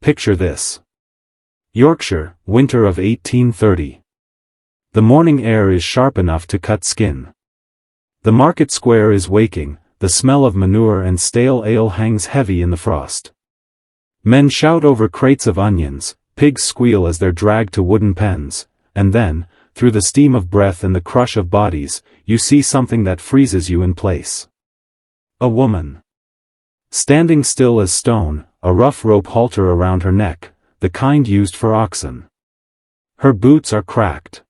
Picture this. Yorkshire, winter of 1830. The morning air is sharp enough to cut skin. The market square is waking, the smell of manure and stale ale hangs heavy in the frost. Men shout over crates of onions, pigs squeal as they're dragged to wooden pens, and then, through the steam of breath and the crush of bodies, you see something that freezes you in place. A woman. Standing still as stone, a rough rope halter around her neck, the kind used for oxen. Her boots are cracked.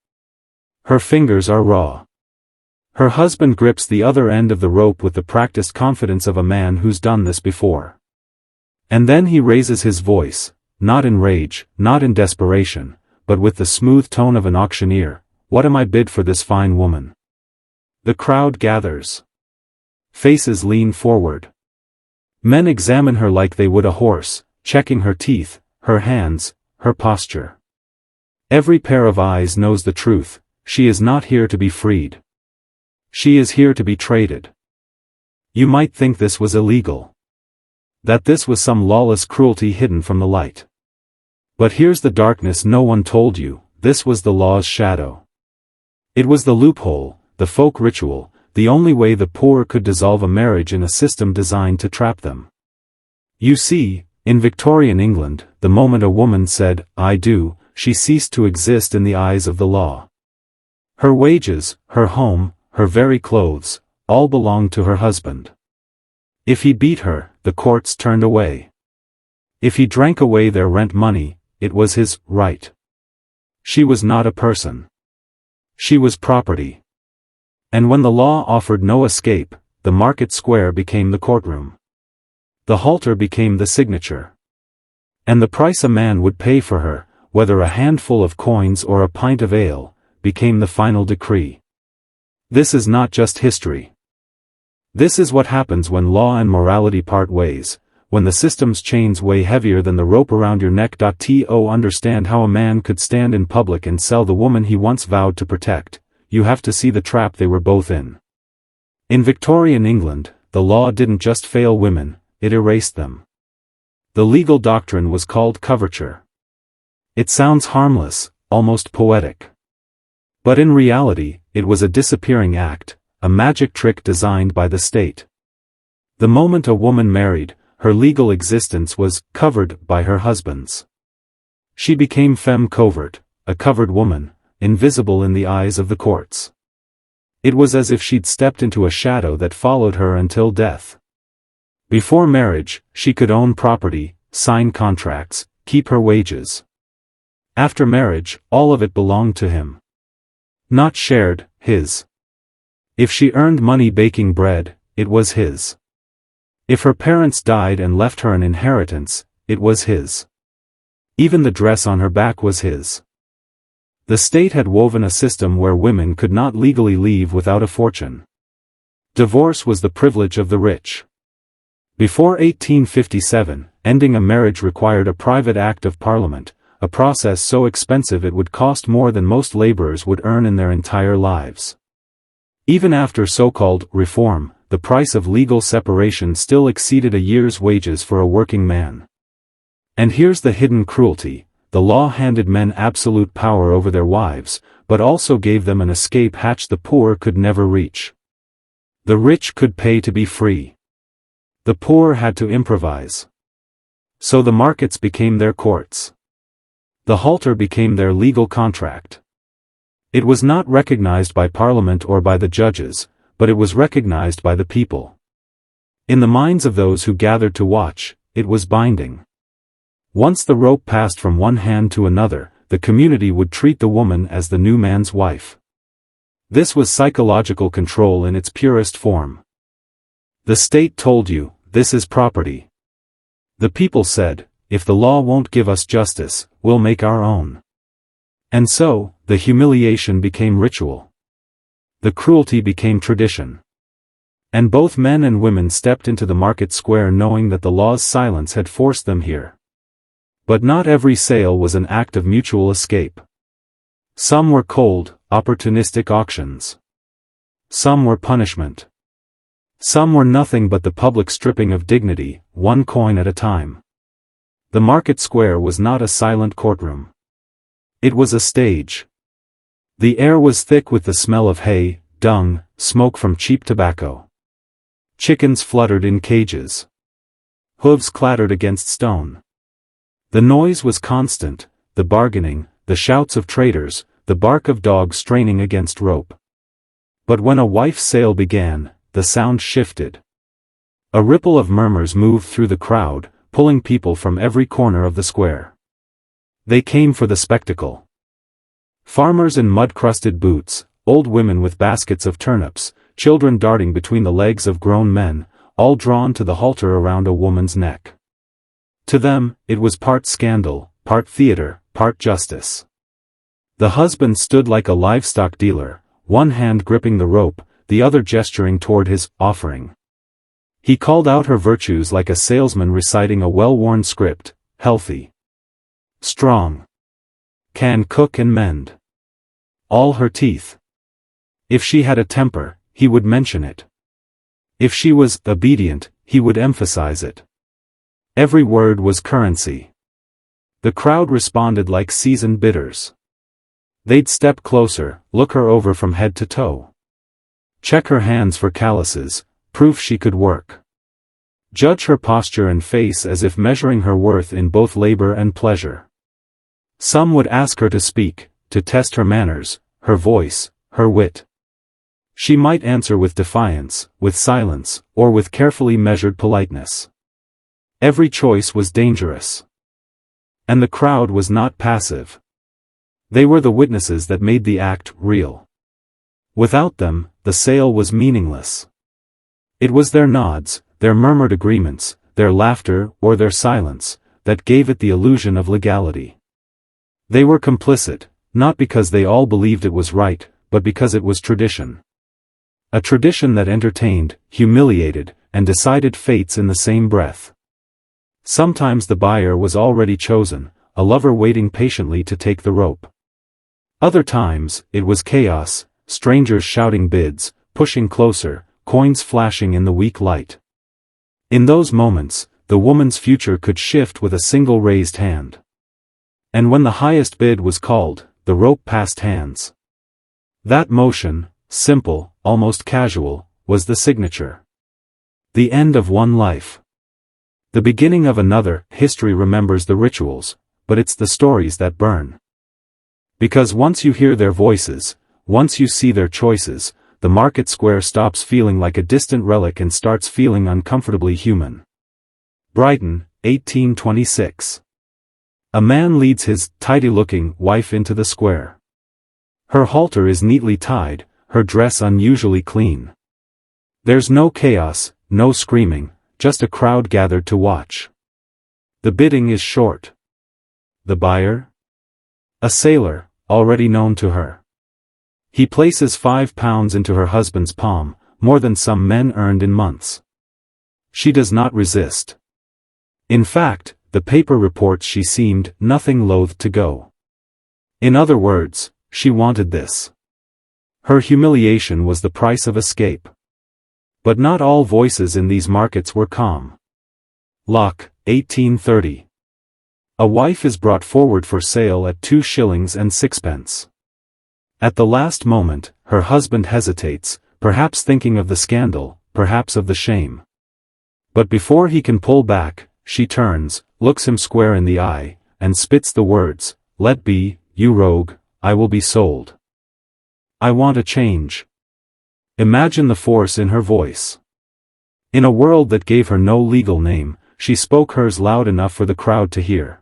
Her fingers are raw. Her husband grips the other end of the rope with the practiced confidence of a man who's done this before. And then he raises his voice, not in rage, not in desperation, but with the smooth tone of an auctioneer. What am I bid for this fine woman? The crowd gathers. Faces lean forward. Men examine her like they would a horse, checking her teeth, her hands, her posture. Every pair of eyes knows the truth. She is not here to be freed. She is here to be traded. You might think this was illegal. That this was some lawless cruelty hidden from the light. But here's the darkness no one told you, this was the law's shadow. It was the loophole, the folk ritual, the only way the poor could dissolve a marriage in a system designed to trap them. You see, in Victorian England, the moment a woman said, "I do," she ceased to exist in the eyes of the law. Her wages, her home, her very clothes, all belonged to her husband. If he beat her, the courts turned away. If he drank away their rent money, it was his right. She was not a person. She was property. And when the law offered no escape, the market square became the courtroom. The halter became the signature. And the price a man would pay for her, whether a handful of coins or a pint of ale, became the final decree. This is not just history. This is what happens when law and morality part ways, when the system's chains weigh heavier than the rope around your neck. To understand how a man could stand in public and sell the woman he once vowed to protect, you have to see the trap they were both in. In Victorian England, the law didn't just fail women, it erased them. The legal doctrine was called coverture. It sounds harmless, almost poetic. But in reality, it was a disappearing act, a magic trick designed by the state. The moment a woman married, her legal existence was covered by her husband's. She became femme covert, a covered woman, invisible in the eyes of the courts. It was as if she'd stepped into a shadow that followed her until death. Before marriage, she could own property, sign contracts, keep her wages. After marriage, all of it belonged to him. Not shared, his. If she earned money baking bread, it was his. If her parents died and left her an inheritance, it was his. Even the dress on her back was his. The state had woven a system where women could not legally leave without a fortune. Divorce was the privilege of the rich. Before 1857, ending a marriage required a private act of parliament, a process so expensive it would cost more than most laborers would earn in their entire lives. Even after so-called reform, the price of legal separation still exceeded a year's wages for a working man. And here's the hidden cruelty: the law handed men absolute power over their wives, but also gave them an escape hatch the poor could never reach. The rich could pay to be free. The poor had to improvise. So the markets became their courts. The halter became their legal contract. It was not recognized by Parliament or by the judges, but it was recognized by the people. In the minds of those who gathered to watch, it was binding. Once the rope passed from one hand to another, the community would treat the woman as the new man's wife. This was psychological control in its purest form. The state told you, this is property. The people said, if the law won't give us justice, we'll make our own. And so, the humiliation became ritual. The cruelty became tradition. And both men and women stepped into the market square knowing that the law's silence had forced them here. But not every sale was an act of mutual escape. Some were cold, opportunistic auctions. Some were punishment. Some were nothing but the public stripping of dignity, one coin at a time. The market square was not a silent courtroom. It was a stage. The air was thick with the smell of hay, dung, smoke from cheap tobacco. Chickens fluttered in cages. Hooves clattered against stone. The noise was constant, the bargaining, the shouts of traders, the bark of dogs straining against rope. But when a wife's sale began, the sound shifted. A ripple of murmurs moved through the crowd, pulling people from every corner of the square. They came for the spectacle. Farmers in mud-crusted boots, old women with baskets of turnips, children darting between the legs of grown men, all drawn to the halter around a woman's neck. To them, it was part scandal, part theater, part justice. The husband stood like a livestock dealer, one hand gripping the rope, the other gesturing toward his offering. He called out her virtues like a salesman reciting a well-worn script: healthy, strong, can cook and mend. All her teeth. If she had a temper, he would mention it. If she was obedient, he would emphasize it. Every word was currency. The crowd responded like seasoned bidders. They'd step closer, look her over from head to toe. Check her hands for calluses, proof she could work. Judge her posture and face as if measuring her worth in both labor and pleasure. Some would ask her to speak, to test her manners, her voice, her wit. She might answer with defiance, with silence, or with carefully measured politeness. Every choice was dangerous. And the crowd was not passive. They were the witnesses that made the act real. Without them, the sale was meaningless. It was their nods, their murmured agreements, their laughter or their silence, that gave it the illusion of legality. They were complicit, not because they all believed it was right, but because it was tradition. A tradition that entertained, humiliated, and decided fates in the same breath. Sometimes the buyer was already chosen, a lover waiting patiently to take the rope. Other times, it was chaos, strangers shouting bids, pushing closer, coins flashing in the weak light. In those moments, the woman's future could shift with a single raised hand. And when the highest bid was called, the rope passed hands. That motion, simple, almost casual, was the signature. The end of one life. The beginning of another. History remembers the rituals, but it's the stories that burn. Because once you hear their voices, once you see their choices, the market square stops feeling like a distant relic and starts feeling uncomfortably human. Brighton, 1826. A man leads his tidy-looking wife into the square. Her halter is neatly tied, her dress unusually clean. There's no chaos, no screaming, just a crowd gathered to watch. The bidding is short. The buyer? A sailor, already known to her. He places £5 into her husband's palm, more than some men earned in months. She does not resist. In fact, the paper reports she seemed nothing loath to go. In other words, she wanted this. Her humiliation was the price of escape. But not all voices in these markets were calm. Locke, 1830. A wife is brought forward for sale at 2 shillings and 6pence. At the last moment, her husband hesitates, perhaps thinking of the scandal, perhaps of the shame. But before he can pull back, she turns, looks him square in the eye, and spits the words, "Let be, you rogue, I will be sold. I want a change." Imagine the force in her voice. In a world that gave her no legal name, she spoke hers loud enough for the crowd to hear.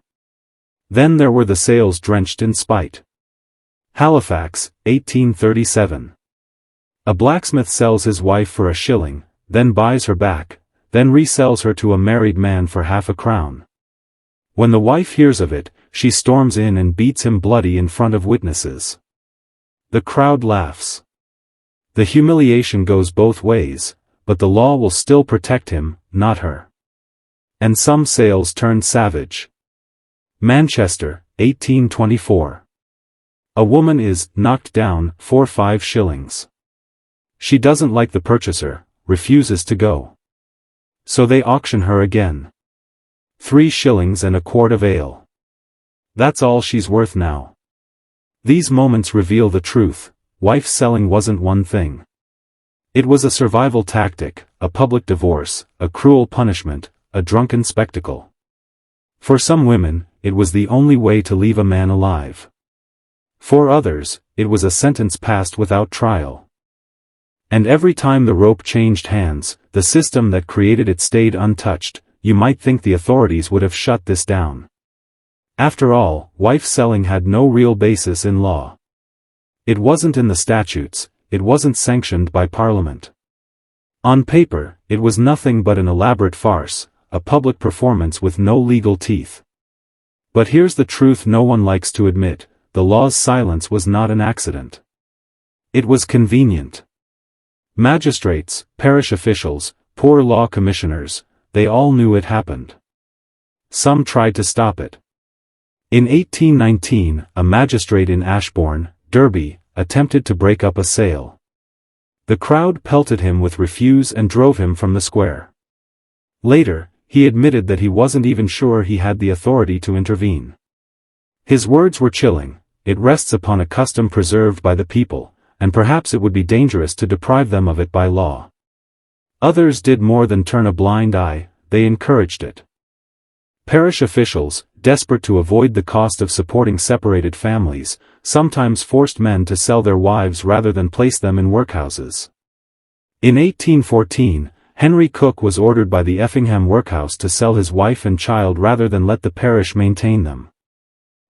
Then there were the sales drenched in spite. Halifax, 1837. A blacksmith sells his wife for a shilling, then buys her back, then resells her to a married man for half a crown. When the wife hears of it, she storms in and beats him bloody in front of witnesses. The crowd laughs. The humiliation goes both ways, but the law will still protect him, not her. And some sales turn savage. Manchester, 1824. A woman is knocked down for 5 shillings. She doesn't like the purchaser, refuses to go. So they auction her again. 3 shillings and a quart of ale. That's all she's worth now. These moments reveal the truth. Wife selling wasn't one thing. It was a survival tactic, a public divorce, a cruel punishment, a drunken spectacle. For some women, it was the only way to leave a man alive. For others, it was a sentence passed without trial. And every time the rope changed hands, the system that created it stayed untouched. You might think the authorities would have shut this down. After all, wife selling had no real basis in law. It wasn't in the statutes, it wasn't sanctioned by Parliament. On paper, it was nothing but an elaborate farce, a public performance with no legal teeth. But here's the truth no one likes to admit: the law's silence was not an accident. It was convenient. Magistrates, parish officials, poor law commissioners, they all knew it happened. Some tried to stop it. In 1819, a magistrate in Ashbourne, Derby, attempted to break up a sale. The crowd pelted him with refuse and drove him from the square. Later, he admitted that he wasn't even sure he had the authority to intervene. His words were chilling: it rests upon a custom preserved by the people, and perhaps it would be dangerous to deprive them of it by law. Others did more than turn a blind eye, they encouraged it. Parish officials, desperate to avoid the cost of supporting separated families, sometimes forced men to sell their wives rather than place them in workhouses. In 1814, Henry Cook was ordered by the Effingham workhouse to sell his wife and child rather than let the parish maintain them.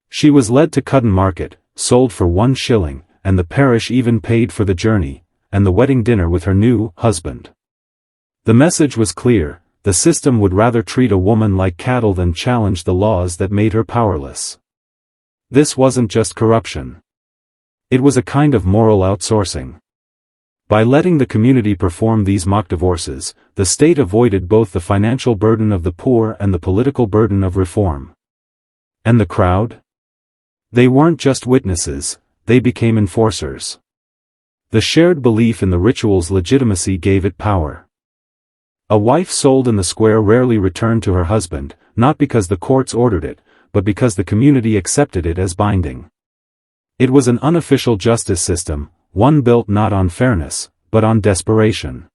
She was led to Cudden Market, sold for 1 shilling, and the parish even paid for the journey, and the wedding dinner with her new husband. The message was clear: the system would rather treat a woman like cattle than challenge the laws that made her powerless. This wasn't just corruption. It was a kind of moral outsourcing. By letting the community perform these mock divorces, the state avoided both the financial burden of the poor and the political burden of reform. And the crowd? They weren't just witnesses, they became enforcers. The shared belief in the ritual's legitimacy gave it power. A wife sold in the square rarely returned to her husband, not because the courts ordered it, but because the community accepted it as binding. It was an unofficial justice system, one built not on fairness, but on desperation.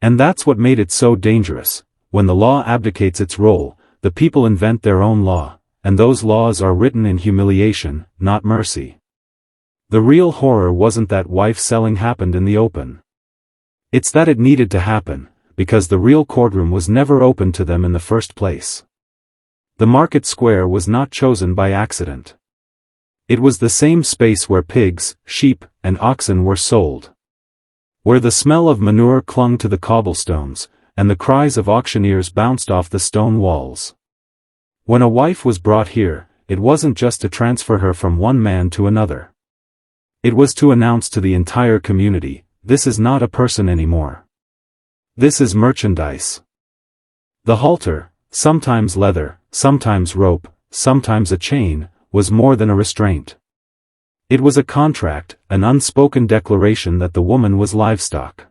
And that's what made it so dangerous. When the law abdicates its role, the people invent their own law, and those laws are written in humiliation, not mercy. The real horror wasn't that wife selling happened in the open. It's that it needed to happen, because the real courtroom was never open to them in the first place. The market square was not chosen by accident. It was the same space where pigs, sheep, and oxen were sold. Where the smell of manure clung to the cobblestones, and the cries of auctioneers bounced off the stone walls. When a wife was brought here, it wasn't just to transfer her from one man to another. It was to announce to the entire community: this is not a person anymore. This is merchandise. The halter, sometimes leather, sometimes rope, sometimes a chain, was more than a restraint. It was a contract, an unspoken declaration that the woman was livestock.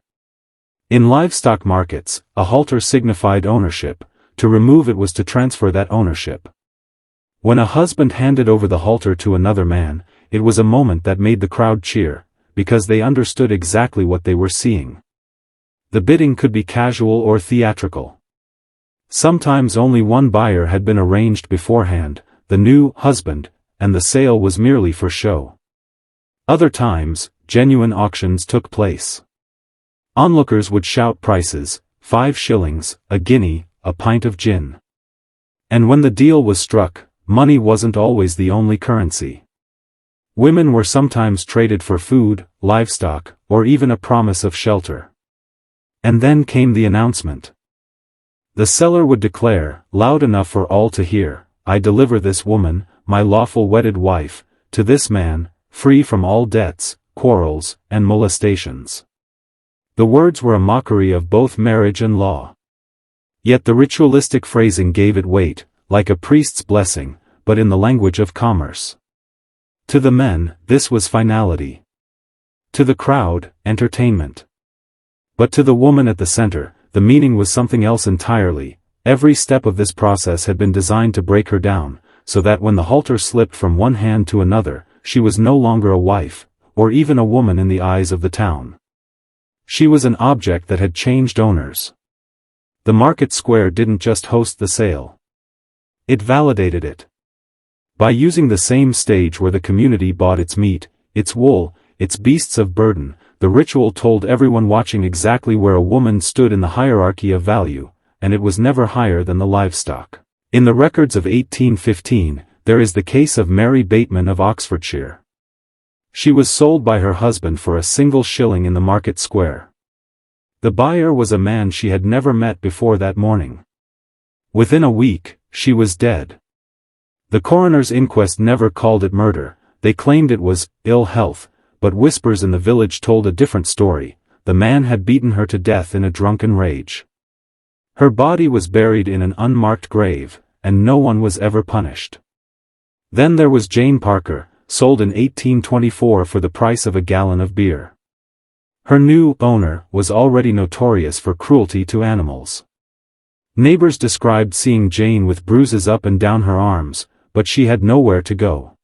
In livestock markets, a halter signified ownership; to remove it was to transfer that ownership. When a husband handed over the halter to another man, it was a moment that made the crowd cheer, because they understood exactly what they were seeing. The bidding could be casual or theatrical. Sometimes only one buyer had been arranged beforehand, the new husband, and the sale was merely for show. Other times, genuine auctions took place. Onlookers would shout prices: 5 shillings, a guinea, a pint of gin. And when the deal was struck, money wasn't always the only currency. Women were sometimes traded for food, livestock, or even a promise of shelter. And then came the announcement. The seller would declare, loud enough for all to hear: I deliver this woman, my lawful wedded wife, to this man, free from all debts, quarrels, and molestations. The words were a mockery of both marriage and law. Yet the ritualistic phrasing gave it weight, like a priest's blessing, but in the language of commerce. To the men, this was finality. To the crowd, entertainment. But to the woman at the center, the meaning was something else entirely: Every step of this process had been designed to break her down, so that when the halter slipped from one hand to another, she was no longer a wife, or even a woman in the eyes of the town. She was an object that had changed owners. The market square didn't just host the sale. It validated it. By using the same stage where the community bought its meat, its wool, its beasts of burden, the ritual told everyone watching exactly where a woman stood in the hierarchy of value, and it was never higher than the livestock. In the records of 1815, there is the case of Mary Bateman of Oxfordshire. She was sold by her husband for a single shilling in the market square. The buyer was a man she had never met before that morning. Within a week, she was dead. The coroner's inquest never called it murder. They claimed it was ill health, but whispers in the village told a different story. The man had beaten her to death in a drunken rage. Her body was buried in an unmarked grave, and no one was ever punished. Then there was Jane Parker, sold in 1824 for the price of a gallon of beer. Her new owner was already notorious for cruelty to animals. Neighbors described seeing Jane with bruises up and down her arms, but she had nowhere to go.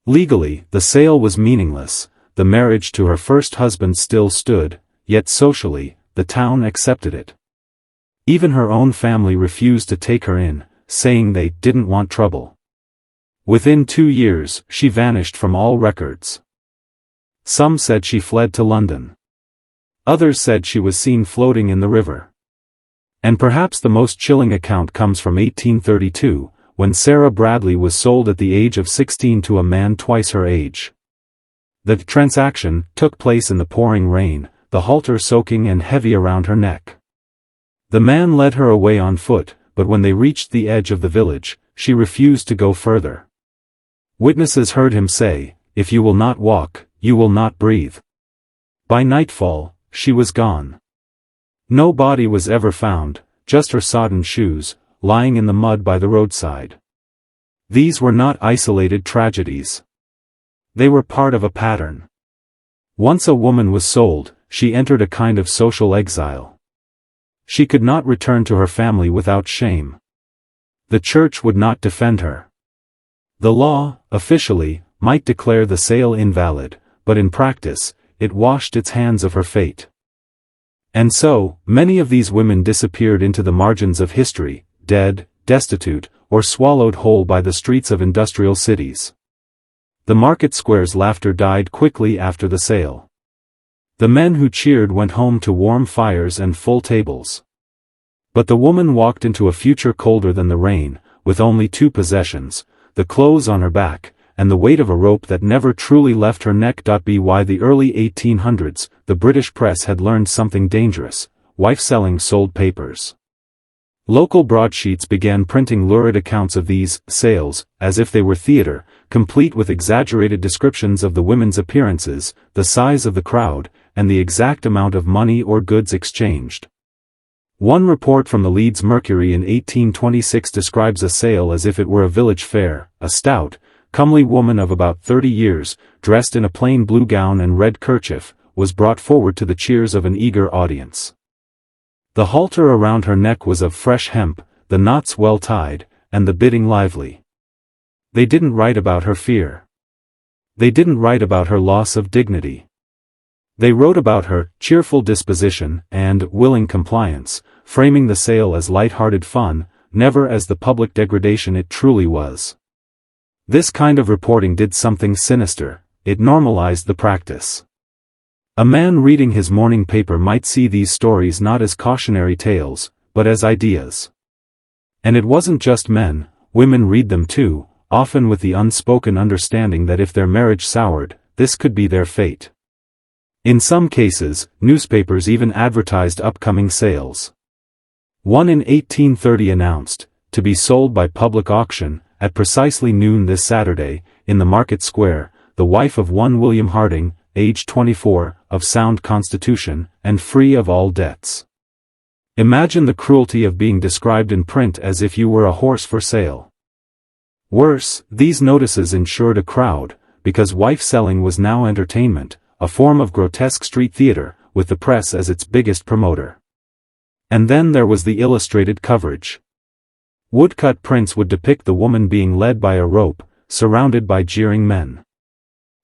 Legally, the sale was meaningless. The marriage to her first husband still stood, yet socially, the town accepted it. Even her own family refused to take her in, saying they didn't want trouble. Within 2 years, she vanished from all records. Some said she fled to London. Others said she was seen floating in the river. And perhaps the most chilling account comes from 1832, when Sarah Bradley was sold at the age of 16 to a man twice her age. The transaction took place in the pouring rain, the halter soaking and heavy around her neck. The man led her away on foot, but when they reached the edge of the village, she refused to go further. Witnesses heard him say, "If you will not walk, you will not breathe." By nightfall, she was gone. No body was ever found, just her sodden shoes, lying in the mud by the roadside. These were not isolated tragedies. They were part of a pattern. Once a woman was sold, she entered a kind of social exile. She could not return to her family without shame. The church would not defend her. The law, officially, might declare the sale invalid, but in practice, it washed its hands of her fate. And so, many of these women disappeared into the margins of history, dead, destitute, or swallowed whole by the streets of industrial cities. The market square's laughter died quickly after the sale. The men who cheered went home to warm fires and full tables. But the woman walked into a future colder than the rain, with only 2 possessions, the clothes on her back, and the weight of a rope that never truly left her neck. By the early 1800s, the British press had learned something dangerous: wife-selling sold papers. Local broadsheets began printing lurid accounts of these sales, as if they were theater, complete with exaggerated descriptions of the women's appearances, the size of the crowd, and the exact amount of money or goods exchanged. One report from the Leeds Mercury in 1826 describes a sale as if it were a village fair. A stout, comely woman of about 30 years, dressed in a plain blue gown and red kerchief, was brought forward to the cheers of an eager audience. The halter around her neck was of fresh hemp, the knots well tied, and the bidding lively. They didn't write about her fear. They didn't write about her loss of dignity. They wrote about her cheerful disposition and willing compliance, framing the sale as light-hearted fun, never as the public degradation it truly was. This kind of reporting did something sinister. It normalized the practice. A man reading his morning paper might see these stories not as cautionary tales, but as ideas. And it wasn't just men, women read them too, often with the unspoken understanding that if their marriage soured, this could be their fate. In some cases, newspapers even advertised upcoming sales. One in 1830 announced, to be sold by public auction, at precisely noon this Saturday, in the market square, the wife of one William Harding, aged 24, of sound constitution, and free of all debts. Imagine the cruelty of being described in print as if you were a horse for sale. Worse, these notices ensured a crowd, because wife-selling was now entertainment, a form of grotesque street theater, with the press as its biggest promoter. And then there was the illustrated coverage. Woodcut prints would depict the woman being led by a rope, surrounded by jeering men.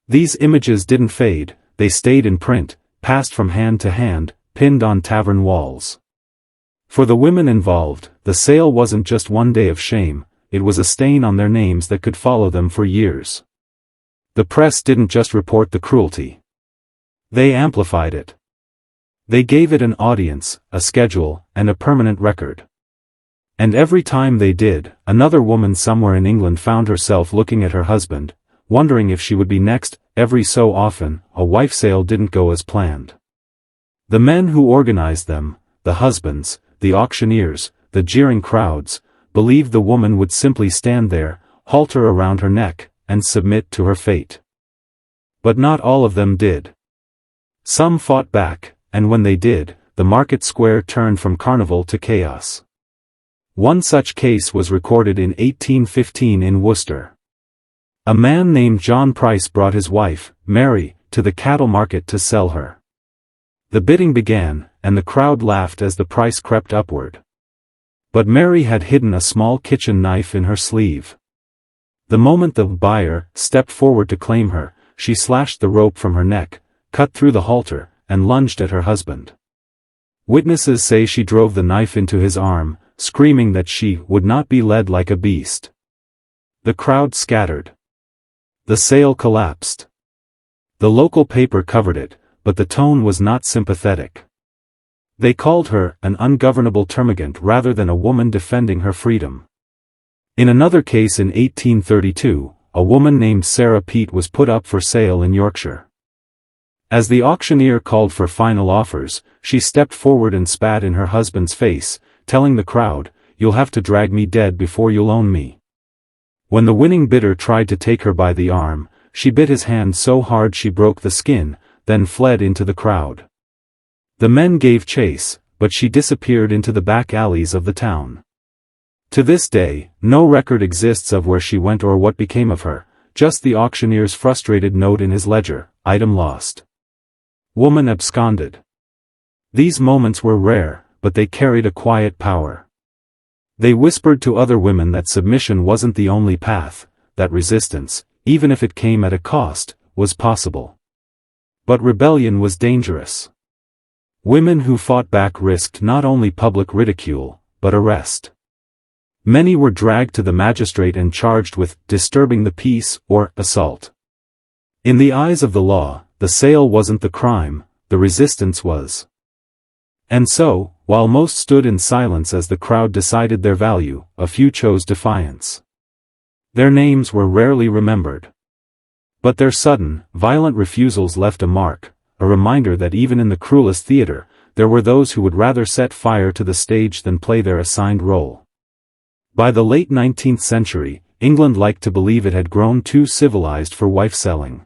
These images didn't fade, they stayed in print, passed from hand to hand, pinned on tavern walls. For the women involved, the sale wasn't just one day of shame, it was a stain on their names that could follow them for years. The press didn't just report the cruelty. They amplified it. They gave it an audience, a schedule, and a permanent record. And every time they did, another woman somewhere in England found herself looking at her husband, wondering if she would be next. Every so often, a wife sale didn't go as planned. The men who organized them, the husbands, the auctioneers, the jeering crowds, believed the woman would simply stand there, halter around her neck, and submit to her fate. But not all of them did. Some fought back, and when they did, the market square turned from carnival to chaos. One such case was recorded in 1815 in Worcester. A man named John Price brought his wife, Mary, to the cattle market to sell her. The bidding began, and the crowd laughed as the price crept upward. But Mary had hidden a small kitchen knife in her sleeve. The moment the buyer stepped forward to claim her, she slashed the rope from her neck, cut through the halter, and lunged at her husband. Witnesses say she drove the knife into his arm, screaming that she would not be led like a beast. The crowd scattered. The sale collapsed. The local paper covered it, but the tone was not sympathetic. They called her an ungovernable termagant rather than a woman defending her freedom. In another case in 1832, a woman named Sarah Peat was put up for sale in Yorkshire. As the auctioneer called for final offers, she stepped forward and spat in her husband's face, telling the crowd, "You'll have to drag me dead before you'll own me." When the winning bidder tried to take her by the arm, she bit his hand so hard she broke the skin, then fled into the crowd. The men gave chase, but she disappeared into the back alleys of the town. To this day, no record exists of where she went or what became of her, just the auctioneer's frustrated note in his ledger, "Item lost. Woman absconded." These moments were rare, but they carried a quiet power. They whispered to other women that submission wasn't the only path, that resistance, even if it came at a cost, was possible. But rebellion was dangerous. Women who fought back risked not only public ridicule, but arrest. Many were dragged to the magistrate and charged with disturbing the peace or assault. In the eyes of the law, the sale wasn't the crime, the resistance was. And so, while most stood in silence as the crowd decided their value, a few chose defiance. Their names were rarely remembered. But their sudden, violent refusals left a mark, a reminder that even in the cruelest theater, there were those who would rather set fire to the stage than play their assigned role. By the late 19th century, England liked to believe it had grown too civilized for wife-selling.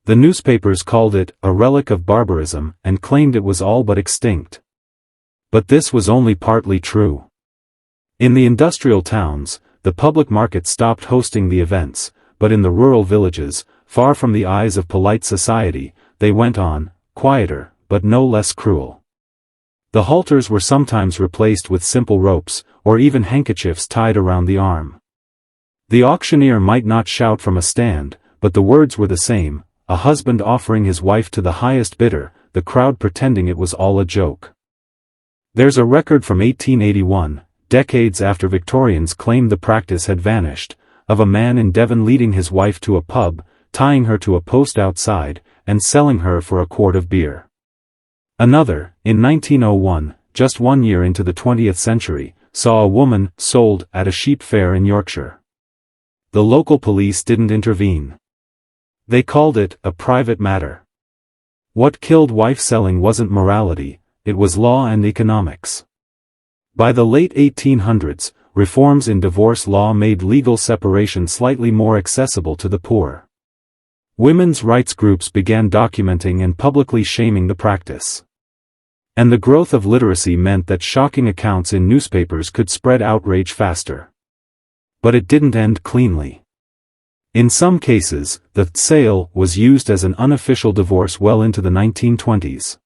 The newspapers called it a relic of barbarism and claimed it was all but extinct. But this was only partly true. In the industrial towns, the public market stopped hosting the events, but in the rural villages, far from the eyes of polite society, they went on, quieter, but no less cruel. The halters were sometimes replaced with simple ropes, or even handkerchiefs tied around the arm. The auctioneer might not shout from a stand, but the words were the same, a husband offering his wife to the highest bidder, the crowd pretending it was all a joke. There's a record from 1881, decades after Victorians claimed the practice had vanished, of a man in Devon leading his wife to a pub, tying her to a post outside, and selling her for a quart of beer. Another, in 1901, just 1 year into the 20th century, saw a woman sold at a sheep fair in Yorkshire. The local police didn't intervene. They called it a private matter. What killed wife-selling wasn't morality, it was law and economics. By the late 1800s, reforms in divorce law made legal separation slightly more accessible to the poor. Women's rights groups began documenting and publicly shaming the practice. And the growth of literacy meant that shocking accounts in newspapers could spread outrage faster. But it didn't end cleanly. In some cases, the sale was used as an unofficial divorce well into the 1920s.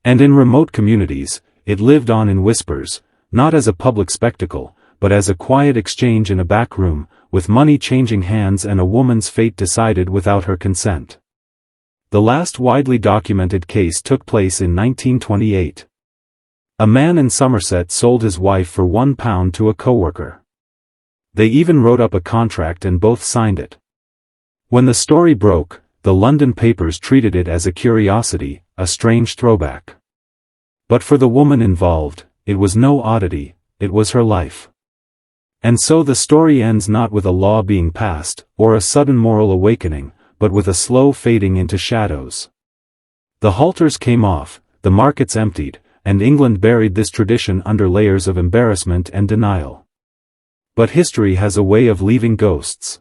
And in remote communities, it lived on in whispers, not as a public spectacle, but as a quiet exchange in a back room, with money changing hands and a woman's fate decided without her consent. The last widely documented case took place in 1928. A man in Somerset sold his wife for £1 to a coworker. They even wrote up a contract and both signed it. When the story broke, the London papers treated it as a curiosity, a strange throwback. But for the woman involved, it was no oddity, it was her life. And so the story ends not with a law being passed, or a sudden moral awakening, but with a slow fading into shadows. The halters came off, the markets emptied, and England buried this tradition under layers of embarrassment and denial. But history has a way of leaving ghosts.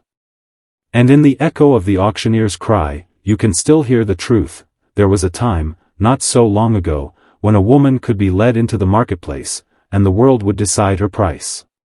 And in the echo of the auctioneer's cry, you can still hear the truth. There was a time, not so long ago, when a woman could be led into the marketplace, and the world would decide her price.